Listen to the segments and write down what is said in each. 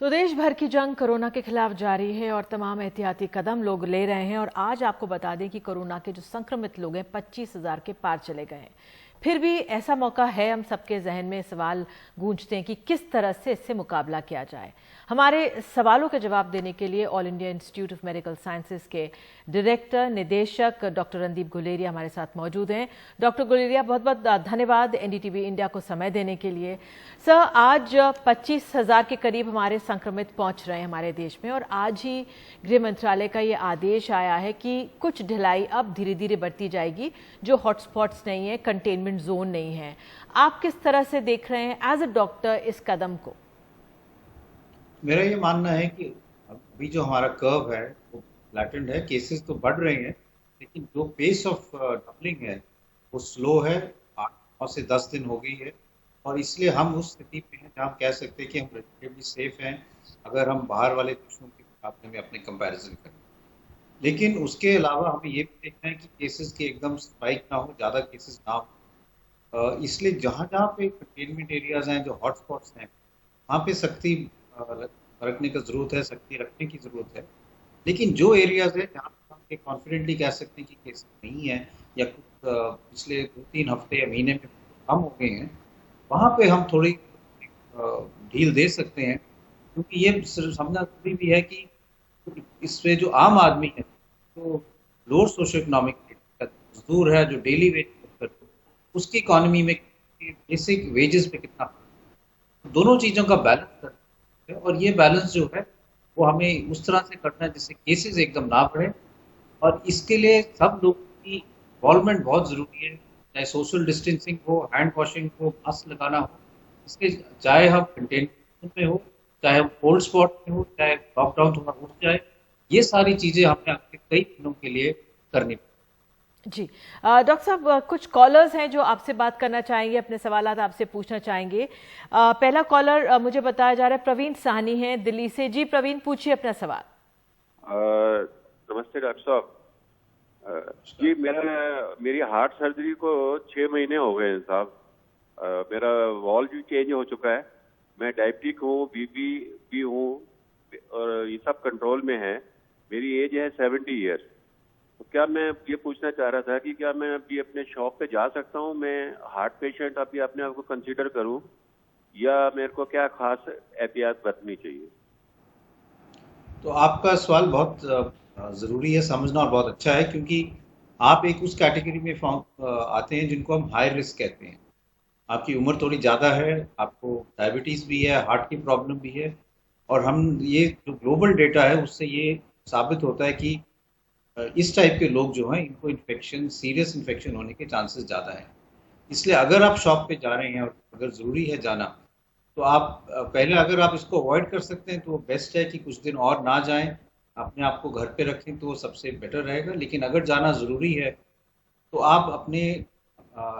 तो देश भर की जंग कोरोना के खिलाफ जारी है और तमाम एहतियाती कदम लोग ले रहे हैं। और आज आपको बता दें कि कोरोना के जो संक्रमित लोग हैं 25,000 के पार चले गए हैं। फिर भी ऐसा मौका है, हम सबके जहन में सवाल गूंजते हैं कि किस तरह से इससे मुकाबला किया जाए। हमारे सवालों के जवाब देने के लिए all India institute of medical sciences के डायरेक्टर निदेशक डॉक्टर रणदीप गुलेरिया हमारे साथ मौजूद हैं। डॉक्टर गुलेरिया, बहुत बहुत धन्यवाद एनडीटीवी इंडिया को समय देने के लिए। सर, आज 25,000 के करीब हमारे संक्रमित पहुंच रहे हैं हमारे देश में, और आज ही गृह मंत्रालय का ये आदेश आया है कि कुछ ढिलाई अब धीरे धीरे बढ़ती जाएगी। जो हॉटस्पॉट्स नहीं है, कंटेनमेंट जोन नहीं है, आप किस तरह से देख रहे हैं एज अ डॉक्टर इस कदम को? मेरा ये मानना है कि अभी जो हमारा कर्व है वो फ्लैटेंड है। केसेस तो बढ़ रहे हैं, लेकिन जो पेस ऑफ डबलिंग है वो स्लो है। 8 से 10 दिन हो गई है, और इसलिए हम उस स्थिति पे हैं जहाँ हम कह सकते हैं कि हम रिलेटिवली सेफ हैं अगर हम बाहर वाले देशों के मुकाबले में अपने कंपैरिजन करें। लेकिन उसके अलावा हमें ये भी देखना है कि केसेस के एकदम स्पाइक ना हो, ज़्यादा केसेस ना हो। इसलिए जहाँ जहाँ पे कंटेनमेंट एरियाज हैं, जो हॉटस्पॉट्स हैं, वहाँ पे सख्ती बरतने की ज़रूरत है, सख्ती रखने की ज़रूरत है। लेकिन जो एरियाज है जहाँ पे हम कॉन्फिडेंटली कह सकते हैं कि केसेस नहीं है, या कुछ पिछले 2-3 हफ्ते या महीने में कम हो गए हैं, वहाँ पे हम थोड़ी ढील दे सकते हैं। क्योंकि ये समझना जरूरी भी है कि इससे जो आम आदमी है, तो लोअर सोशो इकोनॉमिक मजदूर है जो डेली वेज करते, उसकी इकोनॉमी में बेसिक वेजेस पे कितना, दोनों चीज़ों का बैलेंस करना है। और ये बैलेंस जो है वो हमें उस तरह से करना है जिससे केसेस एकदम ना बढ़े। और इसके लिए सब लोगों की इन्वॉल्वमेंट बहुत ज़रूरी है, चाहे सोशल डिस्टेंसिंग हो, हैंड वॉशिंग हो, मास्क लगाना हो। इसके चाहे हम कंटेनमेंट में हो, चाहे हम कोल्ड स्पॉट में हो, चाहे लॉकडाउन थोड़ा उठ जाए, ये सारी चीज़ें हमें अगले कई दिनों के लिए करनी पड़ेगी। जी, डॉक्टर साहब, कुछ कॉलर्स हैं जो आपसे बात करना चाहेंगे, अपने सवालात आपसे पूछना चाहेंगे। पहला कॉलर मुझे बताया जा रहा है प्रवीण साहनी है दिल्ली से। जी प्रवीण, पूछिए अपना सवाल। नमस्ते डॉक्टर साहब। जी, मेरी हार्ट सर्जरी को 6 महीने हो गए हैं साहब। मेरा वॉल्व भी चेंज हो चुका है। मैं डायबिटिक हूँ, बीपी भी हूँ, और ये सब कंट्रोल में है। मेरी एज है 70 ईयर्स। तो क्या मैं ये पूछना चाह रहा था कि क्या मैं अभी अपने शॉप पे जा सकता हूँ? मैं हार्ट पेशेंट अभी अपने आप को कंसीडर करूँ, या मेरे को क्या खास एहतियात बरतनी चाहिए? तो आपका सवाल बहुत ज़रूरी है समझना, और बहुत अच्छा है, क्योंकि आप एक उस कैटेगरी में आते हैं जिनको हम हाई रिस्क कहते हैं। आपकी उम्र थोड़ी ज़्यादा है, आपको डायबिटीज़ भी है, हार्ट की प्रॉब्लम भी है। और हम ये जो ग्लोबल डेटा है उससे ये साबित होता है कि इस टाइप के लोग जो हैं इनको इन्फेक्शन, सीरियस इन्फेक्शन होने के चांसेस ज़्यादा हैं। इसलिए अगर आप शॉप पे जा रहे हैं और अगर ज़रूरी है जाना, तो आप पहले अगर आप इसको अवॉइड कर सकते हैं तो बेस्ट है कि कुछ दिन और ना जाएं, अपने आप को घर पे रखें, तो वो सबसे बेटर रहेगा। लेकिन अगर जाना ज़रूरी है तो आप अपने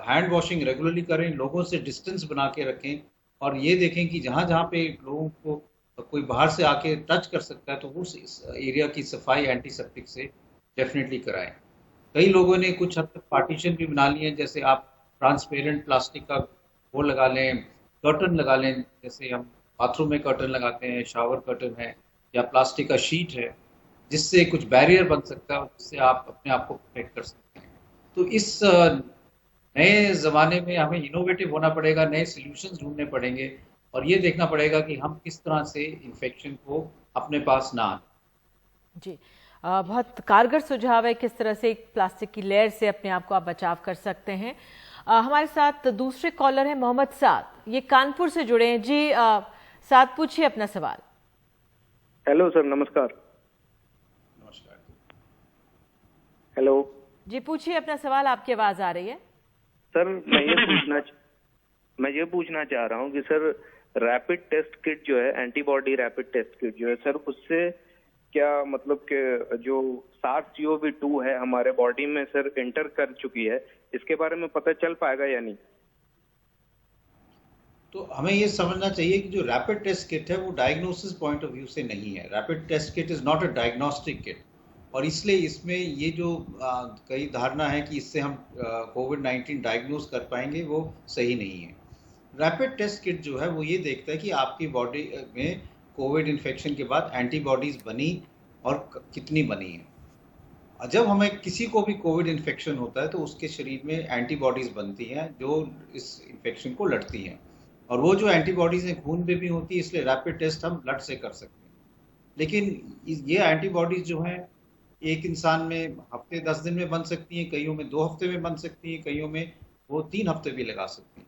हैंड वॉशिंग रेगुलरली करें, लोगों से डिस्टेंस बना के रखें, और ये देखें कि जहाँ जहाँ पे लोगों को कोई बाहर से आके टच कर सकता है तो उस एरिया की सफाई एंटीसेप्टिक से डेफिनेटली कराएं। कई लोगों ने कुछ हद तक पार्टीशन भी बना लिए हैं, जैसे आप ट्रांसपेरेंट प्लास्टिक का वो लगा लें, कर्टन लगा लें, जैसे हम बाथरूम में कर्टन लगाते हैं, शावर कर्टन है, या प्लास्टिक का शीट है, जिससे कुछ बैरियर बन सकता है, जिससे आप अपने आप को प्रोटेक्ट कर सकते हैं। तो इस नए ज़माने में हमें इनोवेटिव होना पड़ेगा, नए सॉल्यूशंस ढूंढने पड़ेंगे, और ये देखना पड़ेगा कि हम किस तरह से इन्फेक्शन को अपने पास ना आए। जी, बहुत कारगर सुझाव है किस तरह से एक प्लास्टिक की लेयर से अपने आप को आप बचाव कर सकते हैं। हमारे साथ दूसरे कॉलर हैं मोहम्मद साद, ये कानपुर से जुड़े हैं। जी साद, पूछिए अपना सवाल। हेलो सर, नमस्कार। नमस्कार। हेलो जी, पूछिए अपना सवाल, आपकी आवाज आ रही है। सर, मैं ये पूछना चाह रहा हूँ कि सर, रैपिड टेस्ट किट जो है, एंटीबॉडी रैपिड टेस्ट किट जो है सर, उससे क्या मतलब कि जो SARS-CoV-2 है हमारे बॉडी में सर एंटर कर चुकी है, इसके बारे में पता चल पाएगा या नहीं? तो हमें ये समझना चाहिए कि जो रैपिड टेस्ट किट है वो डायग्नोसिस पॉइंट ऑफ व्यू से नहीं है। Rapid test kit is not a diagnostic kit, और इसलिए इसमें ये जो कई धारणा है कि इससे हम कोविड-19 डायग्नोज कर पाएंगे, वो सही नहीं है। रैपिड टेस्ट किट जो है वो ये देखता है कि आपकी बॉडी में कोविड इन्फेक्शन के बाद एंटीबॉडीज बनी और कितनी बनी है। जब हमें किसी को भी कोविड इन्फेक्शन होता है तो उसके शरीर में एंटीबॉडीज बनती हैं जो इस इन्फेक्शन को लड़ती हैं, और वो जो एंटीबॉडीज हैं खून में भी होती है, इसलिए रैपिड टेस्ट हम ब्लड से कर सकते हैं। लेकिन ये एंटीबॉडीज जो हैं एक इंसान में हफ्ते 10 दिन में बन सकती हैं, कईयों में 2 हफ्ते में बन सकती हैं, कईयों में वो 3 हफ्ते भी लगा सकती हैं।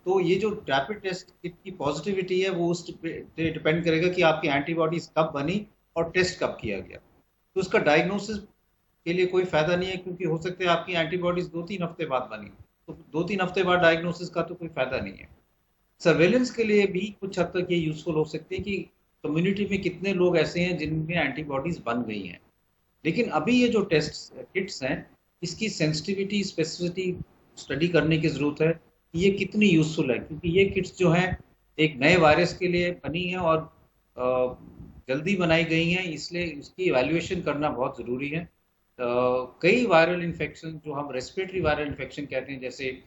तो ये जो रैपिड टेस्ट किट की पॉजिटिविटी है वो उस पे डिपेंड करेगा कि आपकी एंटीबॉडीज कब बनी और टेस्ट कब किया गया। तो उसका डायग्नोसिस के लिए कोई फायदा नहीं है, क्योंकि हो सकता है आपकी एंटीबॉडीज 2-3 हफ्ते बाद बनी, तो 2-3 हफ्ते बाद डायग्नोसिस का तो कोई फायदा नहीं है। सर्वेलेंस के लिए भी कुछ हद तक ये यूजफुल हो सकते हैं कि कम्युनिटी में कितने लोग ऐसे हैं जिनमें एंटीबॉडीज बन गई हैं। लेकिन अभी ये जो टेस्ट किट्स हैं इसकी सेंसिटिविटी स्पेसिफिसिटी स्टडी करने की ज़रूरत है कि ये कितनी यूजफुल है, क्योंकि ये किट्स जो हैं एक नए वायरस के लिए बनी हैं और जल्दी बनाई गई हैं, इसलिए इसकी इवैल्यूएशन करना बहुत ज़रूरी है। कई वायरल इन्फेक्शन जो हम रेस्पिरेटरी वायरल इन्फेक्शन कहते हैं, जैसे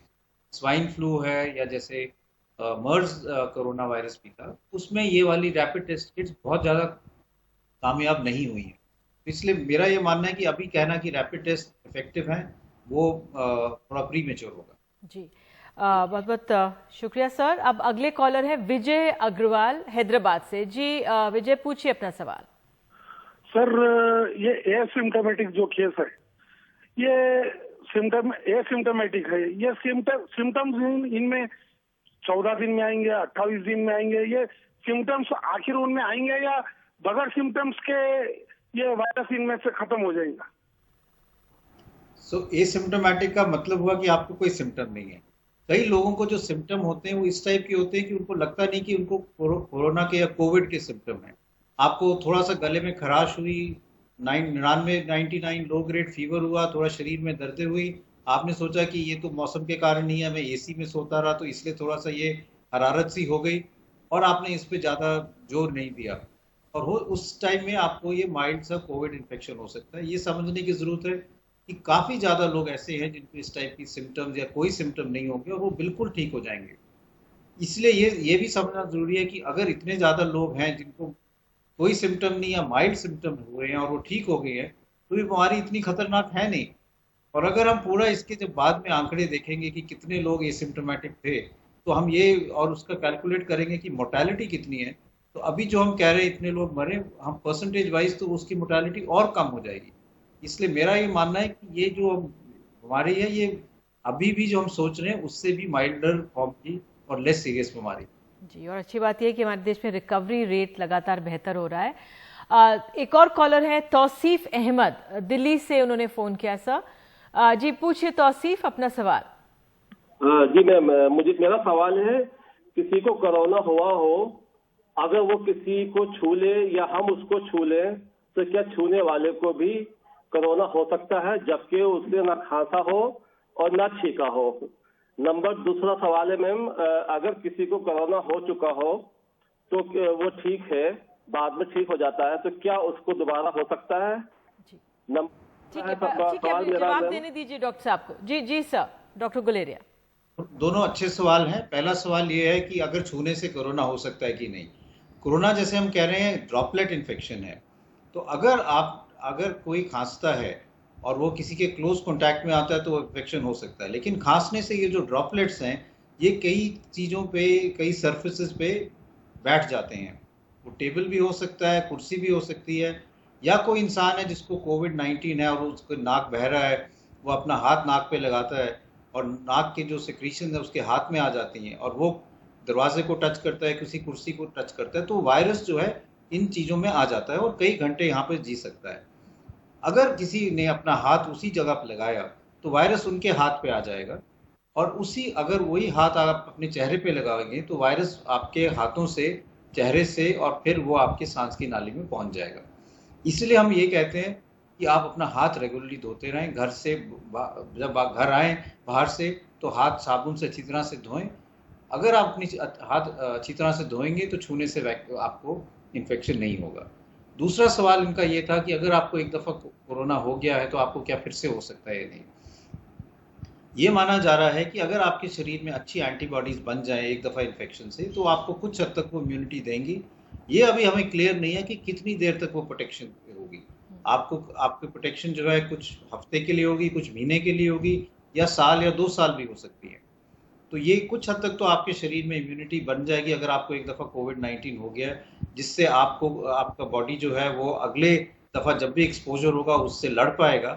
स्वाइन फ्लू है या जैसे मर्स कोरोना वायरस भी था, उसमें ये वाली रैपिड टेस्ट किट्स बहुत ज़्यादा कामयाब नहीं हुई हैं। इसलिए मेरा ये मानना है कि अभी कहना कि रैपिड टेस्ट इफेक्टिव हैं वो थोड़ा प्री मेच्योर होगा। जी, बहुत बहुत शुक्रिया सर। अब अगले कॉलर हैं विजय अग्रवाल हैदराबाद से। जी विजय, पूछिए अपना सवाल। सर, ये एसिम्टोमेटिक जो केस है, ये एसिम्टोमेटिक है, ये सिम्टम्स इनमें 14 दिन में आएंगे, 28 दिन में आएंगे, ये सिम्टम्स आखिर उनमें आएंगे या बगैर सिम्टम्स के ये वायरस इनमें से खत्म हो जाएगा? एसिम्टोमेटिक का मतलब हुआ कि आपको कोई सिम्टम नहीं है। कई लोगों को जो सिम्टम होते हैं वो इस टाइप के होते हैं कि उनको लगता नहीं कि उनको कोरोना के या कोविड के सिम्टम है। आपको थोड़ा सा गले में खराश हुई, 99 लो ग्रेड फीवर हुआ, थोड़ा शरीर में दर्दें हुई, आपने सोचा कि ये तो मौसम के कारण ही है, मैं एसी में सोता रहा तो इसलिए थोड़ा सा ये हरारत सी हो गई, और आपने इस पे ज़्यादा जोर नहीं दिया, और हो उस टाइम में आपको ये माइल्ड सा कोविड इन्फेक्शन हो सकता है। ये समझने की ज़रूरत है कि काफ़ी ज़्यादा लोग ऐसे हैं जिनको इस टाइप की सिम्टम्स या कोई सिम्टम नहीं होंगे और वो बिल्कुल ठीक हो जाएंगे। इसलिए ये भी समझना ज़रूरी है कि अगर इतने ज़्यादा लोग हैं जिनको कोई सिम्टम नहीं या माइल्ड सिम्टम हुए हैं और वो ठीक हो गए हैं, तो ये बीमारी इतनी खतरनाक है नहीं। और अगर हम पूरा इसके जब बाद में आंकड़े देखेंगे कि कितने लोग एसिम्टोमेटिक थे, तो हम ये और उसका कैलकुलेट करेंगे कि मोर्टेलिटी कितनी है, तो अभी जो हम कह रहे हैं इतने लोग मरे, हम परसेंटेज वाइज तो उसकी मोर्टेलिटी और कम हो जाएगी। इसलिए मेरा ये मानना है कि ये जो बीमारी है ये अभी भी जो हम सोच रहे हैं उससे भी माइल्डर फॉर्म की और लेस सीरियस बीमारी। जी, और अच्छी बात यह है कि हमारे देश में रिकवरी रेट लगातार बेहतर हो रहा है। एक और कॉलर है तौसीफ अहमद, दिल्ली से उन्होंने फोन किया। सर जी पूछिए तौसीफ अपना सवाल। जी मैम, मेरा सवाल है, किसी को कोरोना हुआ हो, अगर वो किसी को छू ले या हम उसको छू ले, तो क्या छूने वाले को भी कोरोना हो सकता है जबकि उसने ना खांसा हो और ना छींका हो? दूसरा सवाल है मैम, अगर किसी को कोरोना हो चुका हो तो वो ठीक है, बाद में ठीक हो जाता है, तो क्या उसको दोबारा हो सकता है? ठीक है, जवाब देने दीजिए डॉक्टर साहब को। जी जी सर, डॉक्टर गुलेरिया। दोनों अच्छे सवाल हैं। पहला सवाल ये है कि अगर छूने से कोरोना हो सकता है कि नहीं। कोरोना जैसे हम कह रहे हैं ड्रॉपलेट इन्फेक्शन है, तो अगर कोई खांसता है और वो किसी के क्लोज कॉन्टैक्ट में आता है तो इन्फेक्शन हो सकता है। लेकिन खांसने से ये जो ड्रॉपलेट्स हैं ये कई चीज़ों पे, कई सर्फेसेस पे बैठ जाते हैं। वो टेबल भी हो सकता है, कुर्सी भी हो सकती है, या कोई इंसान है जिसको कोविड-19 है और उसको नाक बह रहा है, वो अपना हाथ नाक पे लगाता है और नाक के जो सिक्रीशन है उसके हाथ में आ जाती हैं और वो दरवाजे को टच करता है, किसी कुर्सी को टच करता है, तो वायरस जो है इन चीज़ों में आ जाता है और कई घंटे यहाँ पे जी सकता है। अगर किसी ने अपना हाथ उसी जगह पर लगाया तो वायरस उनके हाथ पे आ जाएगा, और अगर वही हाथ आप अपने चेहरे पे लगाएंगे तो वायरस आपके हाथों से, चेहरे से, और फिर वो आपके सांस की नाली में पहुंच जाएगा। इसलिए हम ये कहते हैं कि आप अपना हाथ रेगुलरली धोते रहें। घर से जब आप घर आएँ बाहर से तो हाथ साबुन से अच्छी तरह से धोएं। अगर आप अपनी हाथ अच्छी तरह से धोएंगे तो छूने से आपको इन्फेक्शन नहीं होगा। दूसरा सवाल इनका ये था कि अगर आपको एक दफ़ा कोरोना हो गया है तो आपको क्या फिर से हो सकता है या नहीं। ये माना जा रहा है कि अगर आपके शरीर में अच्छी एंटीबॉडीज़ बन जाए एक दफ़ा इन्फेक्शन से, तो आपको कुछ हद तक वो इम्यूनिटी देंगी ये अभी हमें क्लियर नहीं है कि कितनी देर तक वो प्रोटेक्शन होगी। आपकी प्रोटेक्शन जो है कुछ हफ्ते के लिए होगी, कुछ महीने के लिए होगी, या साल या 2 साल भी हो सकती है। तो ये कुछ हद तक तो आपके शरीर में इम्यूनिटी बन जाएगी अगर आपको एक दफ़ा कोविड-19 हो गया है, जिससे आपका बॉडी जो है वो अगले दफ़ा जब भी एक्सपोज़र होगा उससे लड़ पाएगा।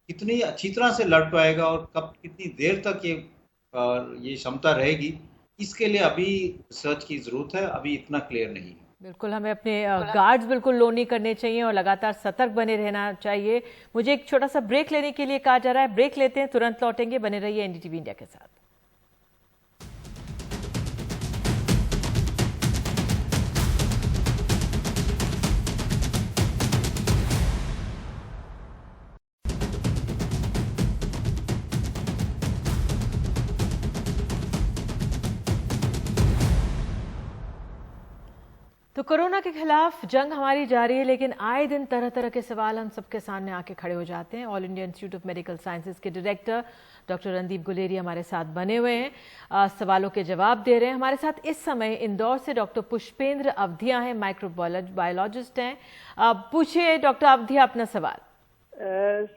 कितनी अच्छी तरह से लड़ पाएगा और कब कितनी देर तक ये क्षमता रहेगी, इसके लिए अभी रिसर्च की ज़रूरत है, अभी इतना क्लियर नहीं है। बिल्कुल, हमें अपने गार्ड्स बिल्कुल लो नहीं करने चाहिए और लगातार सतर्क बने रहना चाहिए। मुझे एक छोटा सा ब्रेक लेने के लिए कहा जा रहा है, ब्रेक लेते हैं, तुरंत लौटेंगे। बने रहिए एनडीटीवी इंडिया के साथ। तो कोरोना के खिलाफ जंग हमारी जारी है, लेकिन आए दिन तरह तरह के सवाल हम सबके सामने आके खड़े हो जाते हैं। All India institute of medical sciences के डायरेक्टर डॉक्टर रणदीप गुलेरिया हमारे साथ बने हुए हैं, सवालों के जवाब दे रहे हैं। हमारे साथ इस समय इंदौर से डॉक्टर पुष्पेंद्र अवधिया हैं, माइक्रोबायोलॉजिस्ट हैं। पूछिए डॉक्टर अवधिया अपना सवाल।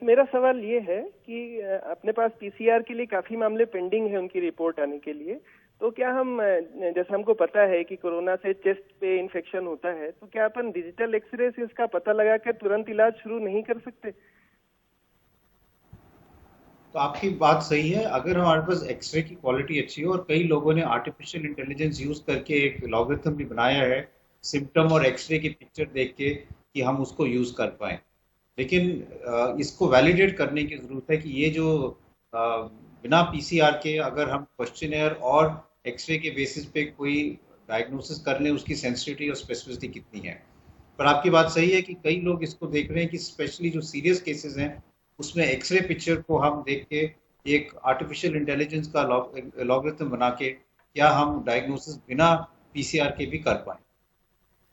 मेरा सवाल ये है कि अपने पास पीसीआर के लिए काफी मामले पेंडिंग है उनकी रिपोर्ट आने के लिए, तो क्या हम, जैसे हमको पता है कि कोरोना से चेस्ट पे इन्फेक्शन होता है, तो क्या अपन डिजिटल एक्सरे से इसका पता लगा कर तुरंत इलाज शुरू नहीं कर सकते? तो आपकी बात सही है। अगर हमारे पास एक्सरे की क्वालिटी अच्छी हो, और कई लोगों ने आर्टिफिशियल इंटेलिजेंस यूज करके एक लॉगरिथम भी बनाया है सिम्टम और एक्सरे की पिक्चर देख के कि हम उसको यूज कर पाए, लेकिन इसको वैलिडेट करने की जरूरत है कि ये जो बिना पीसीआर के अगर हम क्वेश्चनेयर और एक्सरे के बेसिस पे कोई डायग्नोसिस कर लें, उसकी सेंसिटिविटी और स्पेसिफिसिटी कितनी है। पर आपकी बात सही है कि कई लोग इसको देख रहे हैं कि स्पेशली जो सीरियस केसेस हैं उसमें एक्सरे पिक्चर को हम देख के एक आर्टिफिशियल इंटेलिजेंस का लॉगरिथम बना के क्या हम डायग्नोसिस बिना पीसीआर के भी कर पाए।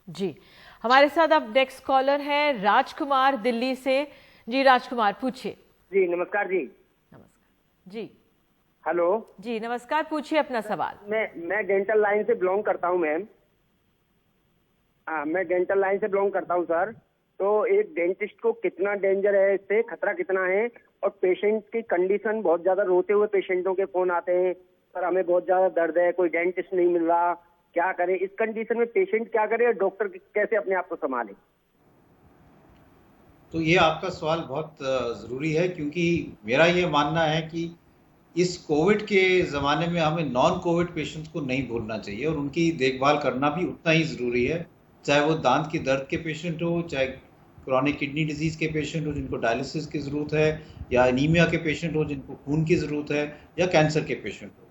जी, हमारे साथ अब नेक्स्ट कॉलर है राजकुमार दिल्ली से। जी राजकुमार, पूछिए। जी नमस्कार जी। नमस्कार जी। हेलो जी नमस्कार, पूछिए अपना सवाल। मैं डेंटल लाइन से बिलोंग करता हूँ मैम। हाँ, मैं डेंटल लाइन से बिलोंग करता हूँ सर। तो एक डेंटिस्ट को कितना डेंजर है, इससे खतरा कितना है, और पेशेंट की कंडीशन, बहुत ज्यादा रोते हुए पेशेंटों के फोन आते हैं, सर हमें बहुत ज्यादा दर्द है, कोई डेंटिस्ट नहीं मिल रहा, क्या करें इस कंडीशन में, पेशेंट क्या करे और डॉक्टर कैसे अपने आप को संभाले? तो ये आपका सवाल बहुत ज़रूरी है, क्योंकि मेरा ये मानना है कि इस कोविड के ज़माने में हमें नॉन कोविड पेशेंट्स को नहीं भूलना चाहिए और उनकी देखभाल करना भी उतना ही ज़रूरी है, चाहे वो दांत की दर्द के पेशेंट हो, चाहे क्रॉनिक किडनी डिजीज़ के पेशेंट हो जिनको डायलिसिस की ज़रूरत है, या एनीमिया के पेशेंट हो जिनको खून की ज़रूरत है, या कैंसर के पेशेंट हो।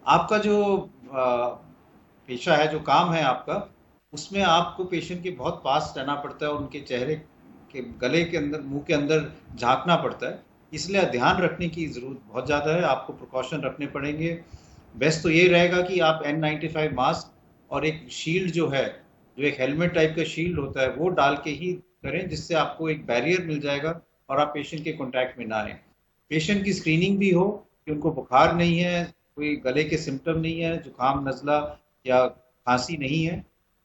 आपका जो पेशा है, जो काम है आपका, उसमें आपको पेशेंट के बहुत पास रहना पड़ता है और उनके चेहरे के, गले के अंदर, मुंह के अंदर झांकना पड़ता है, इसलिए ध्यान रखने की ज़रूरत बहुत ज़्यादा है। आपको प्रिकॉशन रखने पड़ेंगे। बेस्ट तो ये रहेगा कि आप N95 मास्क और एक शील्ड जो है, जो एक हेलमेट टाइप का शील्ड होता है, वो डाल के ही करें, जिससे आपको एक बैरियर मिल जाएगा और आप पेशेंट के कॉन्टैक्ट में ना आए। पेशेंट की स्क्रीनिंग भी हो कि उनको बुखार नहीं है, कोई गले के सिम्टम नहीं है, जुकाम, नज़ला या खांसी नहीं है,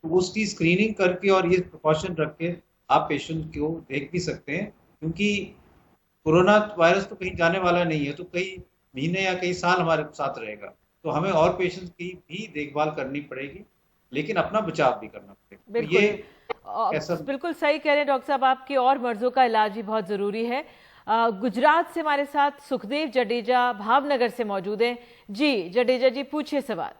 तो उसकी स्क्रीनिंग करके और ये प्रिकॉशन रख के आप पेशेंट को देख भी सकते हैं, क्योंकि कोरोना वायरस तो कहीं जाने वाला नहीं है, तो कई महीने या कई साल हमारे साथ रहेगा, तो हमें और पेशेंट्स की भी देखभाल करनी पड़ेगी, लेकिन अपना बचाव भी करना पड़ेगा। बिल्कुल, तो ये बिल्कुल सही कह रहे हैं डॉक्टर साहब, आपकी और मर्जों का इलाज भी बहुत जरूरी है। गुजरात से हमारे साथ सुखदेव जडेजा भावनगर से मौजूद हैं। जी जडेजा जी, पूछिए सवाल।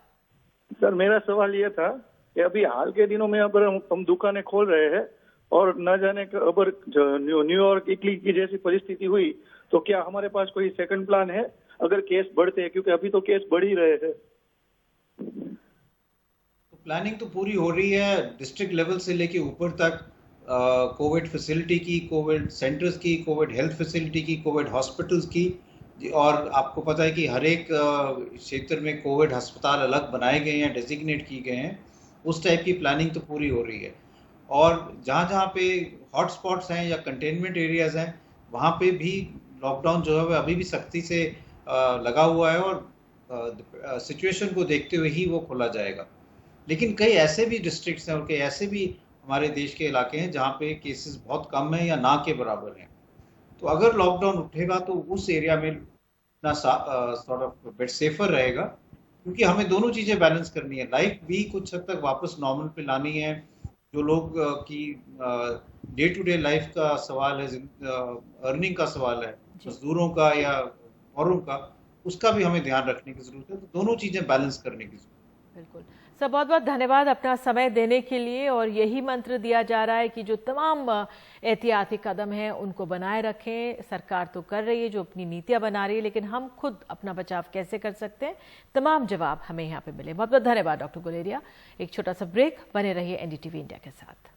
सर मेरा सवाल ये था कि अभी हाल के दिनों में अगर हम दुकानें खोल रहे हैं और न जाने अगर न्यूयॉर्क, इटली की जैसी परिस्थिति हुई, तो क्या हमारे पास कोई सेकंड प्लान है अगर केस बढ़ते हैं, क्योंकि अभी तो केस बढ़ ही रहे हैं। तो प्लानिंग तो पूरी हो रही है, डिस्ट्रिक्ट लेवल से लेके ऊपर तक, कोविड फैसिलिटी की, कोविड सेंटर्स की, कोविड हेल्थ फैसिलिटी की, कोविड हॉस्पिटल्स की, और आपको पता है कि हर एक क्षेत्र में कोविड अस्पताल अलग बनाए गए हैं, डेजिग्नेट किए गए हैं। उस टाइप की प्लानिंग तो पूरी हो रही है, और जहाँ जहाँ पे हॉट स्पॉट्स हैं या कंटेनमेंट एरियाज हैं, वहाँ पे भी लॉकडाउन जो है वह अभी भी सख्ती से लगा हुआ है, और सिचुएशन को देखते हुए ही वो खोला जाएगा। लेकिन कई ऐसे भी डिस्ट्रिक्ट्स हैं और कई ऐसे भी हमारे देश के इलाके हैं जहाँ पे केसेस बहुत कम हैं या ना के बराबर हैं। तो अगर लॉकडाउन उठेगा तो उस एरिया में ना सॉर्ट ऑफ बेट सेफर रहेगा, क्योंकि हमें दोनों चीज़ें बैलेंस करनी है। लाइफ भी कुछ हद तक वापस नॉर्मल पे लानी है। जो लोग की डे टू डे लाइफ का सवाल है, अर्निंग का सवाल है, मजदूरों का या औरों का, उसका भी हमें ध्यान रखने की जरूरत है। तो दोनों चीजें बैलेंस करने की जरूरत है। बिल्कुल सर, बहुत बहुत धन्यवाद अपना समय देने के लिए। और यही मंत्र दिया जा रहा है कि जो तमाम एहतियाती कदम हैं उनको बनाए रखें। सरकार तो कर रही है, जो अपनी नीतियां बना रही है, लेकिन हम खुद अपना बचाव कैसे कर सकते हैं, तमाम जवाब हमें यहाँ पे मिले। बहुत बहुत धन्यवाद डॉक्टर गुलेरिया। एक छोटा सा ब्रेक, बने रहिए एनडीटीवी इंडिया के साथ।